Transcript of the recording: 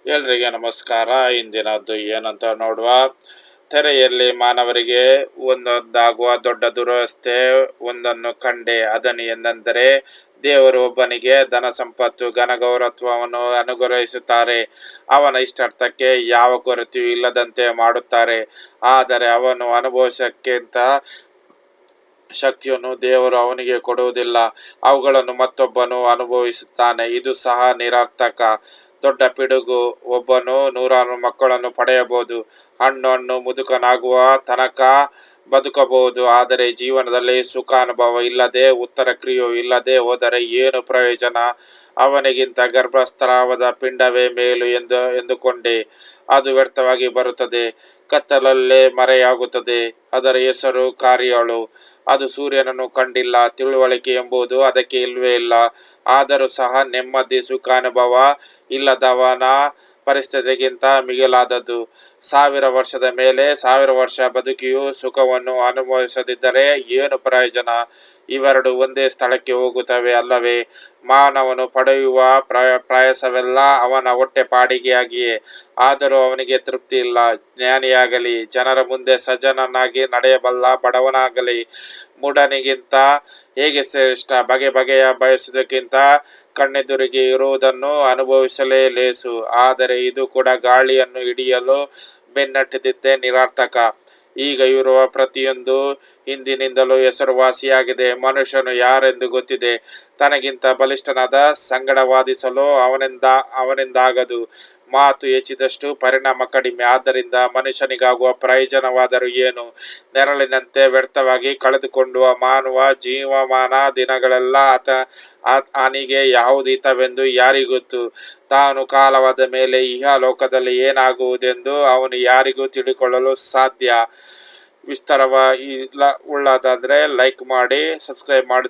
ಎಲ್ರಿಗೆ ನಮಸ್ಕಾರ. ಇಂದಿನದ್ದು ಏನಂತ ನೋಡುವ. ತೆರೆಯಲ್ಲಿ ಮಾನವರಿಗೆ ಒಂದೊಂದಾಗುವ ದೊಡ್ಡ ದುರವಸ್ಥೆ ಒಂದನ್ನು ಕಂಡೆ. ಅದನ್ನು ಎಂದರೆ ದೇವರು ಒಬ್ಬನಿಗೆ ಧನ ಸಂಪತ್ತು ಘನಗೌರವತ್ವವನ್ನು ಅನುಗ್ರಹಿಸುತ್ತಾರೆ. ಅವನ ಇಷ್ಟಾರ್ಥಕ್ಕೆ ಯಾವ ಕೊರತೆಯೂ ಇಲ್ಲದಂತೆ ಮಾಡುತ್ತಾರೆ. ಆದರೆ ಅವನು ಅನುಭವಿಸಕ್ಕಿಂತ ಶಕ್ತಿಯನ್ನು ದೇವರು ಅವನಿಗೆ ಕೊಡುವುದಿಲ್ಲ. ಅವುಗಳನ್ನು ಮತ್ತೊಬ್ಬನು ಅನುಭವಿಸುತ್ತಾನೆ. ಇದು ಸಹ ನಿರರ್ಥಕ. ದೊಡ್ಡ ಪಿಡುಗು. ಒಬ್ಬನು 100 ಮಕ್ಕಳನ್ನು ಪಡೆಯಬಹುದು, ಹಣ್ಣು ಮುದುಕನಾಗುವ ತನಕ ಬದುಕಬಹುದು. ಆದರೆ ಜೀವನದಲ್ಲಿ ಸುಖ ಅನುಭವ ಇಲ್ಲದೆ, ಉತ್ತರ ಕ್ರಿಯೆಯೂ ಇಲ್ಲದೆ ಹೋದರೆ ಏನು ಪ್ರಯೋಜನ? ಅವನಿಗಿಂತ ಗರ್ಭಸ್ಥರಾದ ಪಿಂಡವೇ ಮೇಲು ಎಂದುಕೊಂಡೆ. ಅದು ವ್ಯರ್ಥವಾಗಿ ಬರುತ್ತದೆ, ಕತ್ತಲಲ್ಲೇ ಮರೆಯಾಗುತ್ತದೆ. ಅದರ ಹೆಸರು ಕಾರ್ಯಗಳು. ಅದು ಸೂರ್ಯನನ್ನು ಕಂಡಿಲ್ಲ. ತಿಳುವಳಿಕೆ ಎಂಬುದು ಅದಕ್ಕೆ ಇಲ್ಲವೇ ಇಲ್ಲ. ಆದರೂ ಸಹ ನೆಮ್ಮದಿ ಸುಖಾನುಭವ ಇಲ್ಲದವನ ಪರಿಸ್ಥಿತಿಗಿಂತ ಮಿಗಿಲಾದದ್ದು. 1000 ವರ್ಷದ ಮೇಲೆ 1000 ವರ್ಷ ಬದುಕಿಯೂ ಸುಖವನ್ನು ಅನುಭವಿಸದಿದ್ದರೆ ಏನು ಪ್ರಯೋಜನ? ಇವೆರಡು ಒಂದೇ ಸ್ಥಳಕ್ಕೆ ಹೋಗುತ್ತವೆ ಅಲ್ಲವೇ? ಮಾನವನು ಪಡೆಯುವ ಪ್ರಯಾಸವೆಲ್ಲ ಅವನ ಹೊಟ್ಟೆಪಾಡಿಗೆಯಾಗಿಯೇ. ಆದರೂ ಅವನಿಗೆ ತೃಪ್ತಿ ಇಲ್ಲ. ಜ್ಞಾನಿಯಾಗಲಿ, ಜನರ ಮುಂದೆ ಸಜ್ಜನನಾಗಿ ನಡೆಯಬಲ್ಲ ಬಡವನಾಗಲಿ ಮೂಢನಿಗಿಂತ ಹೇಗೆ ಶ್ರೇಷ್ಠ? ಬಗೆ ಬಗೆಯ ಬಯಸುವುದಕ್ಕಿಂತ ಕಣ್ಣೆದುರಿಗೆ ಇರುವುದನ್ನು ಅನುಭವಿಸಲೇ ಲೇಸು. ಆದರೆ ಇದು ಕೂಡ ಗಾಳಿಯನ್ನು ಹಿಡಿಯಲು ಬೆನ್ನಟ್ಟಿದ್ದೇ ನಿರರ್ಥಕ. ಈಗ ಇರುವ ಪ್ರತಿಯೊಂದು ಹಿಂದಿನಿಂದಲೂ ಹೆಸರುವಾಸಿಯಾಗಿದೆ. ಮನುಷ್ಯನು ಯಾರೆಂದು ಗೊತ್ತಿದೆ. ತನಗಿಂತ ಬಲಿಷ್ಠನಾದ ಸಂಗಡ ವಾದಿಸಲು ಅವನಿಂದಾಗದು. ಮಾತು ಹೆಚ್ಚಿದಷ್ಟು ಪರಿಣಾಮ ಕಡಿಮೆ. ಆದ್ದರಿಂದ ಮನುಷ್ಯನಿಗಾಗುವ ಪ್ರಯೋಜನವಾದರೂ ಏನು? ನೆರಳಿನಂತೆ ವ್ಯರ್ಥವಾಗಿ ಕಳೆದುಕೊಂಡುವ ಮಾನವ ಜೀವಮಾನ ದಿನಗಳೆಲ್ಲ ಅವನಿಗೆ ಯಾವುದು ಹಿತವೆಂದು ಯಾರಿಗೊತ್ತು? ತಾನು ಕಾಲವಾದ ಮೇಲೆ ಇಹಲೋಕದಲ್ಲಿ ಏನಾಗುವುದೆಂದು ಅವನು ಯಾರಿಗೂ ತಿಳಿದುಕೊಳ್ಳಲು ಸಾಧ್ಯ? ವಿಸ್ತಾರವುಳ್ಳದಾದರೆ ಲೈಕ್ ಮಾಡಿ, ಸಬ್ಸ್ಕ್ರೈಬ್ ಮಾಡಿ.